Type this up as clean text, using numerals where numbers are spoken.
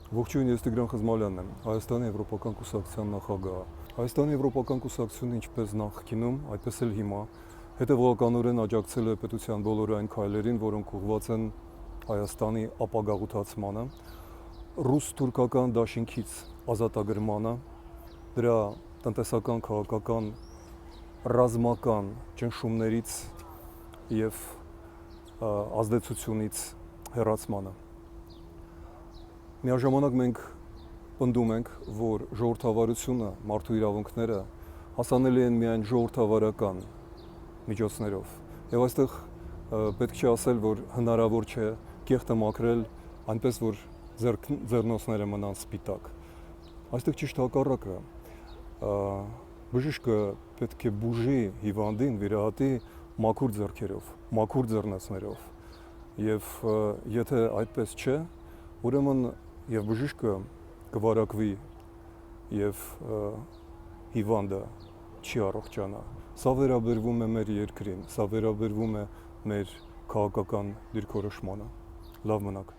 Ողջույն, ես Տիգրան Խզմալյանն եմ, Հայաստանի Եվրոպական կուսակցության նախագահը։ Հայաստանի Եվրոպական կուսակցությունը ինչպես նախկինում, այդպես էլ հիմա հետևողականորեն աջակցել է պետության բոլոր այն քայլերին, որոնք ուղղված են Հայաստանի ապագաղութացմանը, ռուս-թուրքական դաշինքից ազատագրմանը, դրա տնտեսական, քաղաքական, ռազմական ճնշումներից եւ ազդեցությունից հեռացմանը։ Միաժամանակ մենք պնդում ենք, որ ժողովրդավարությունը, մարդու իրավունքները հասանելի են միայն ժողովրդավարական միջոցներով։ Եվ այստեղ պետք չէ ասել, որ հնարավոր չէ կեղտը մաքրել այնպես, որ ձեռնոցները մնան սպիտակ։ Այստեղ ճիշտ հակառակը, բժիշկը պետք է բուժի հիվանդին, վիրահատի մաքուր ձեռքերով, մաքուր ձեռնոցներով։ Եվ եթե այդպես չէ, ուրեմն եւ բժիշկը կվարակվի եւ հիվանդը չի առողջանա։ Սա վերաբերվում է մեր երկրին, սա վերաբերվում է մեր քաղաքական դիրքորոշմանը։ Լավ մնաք։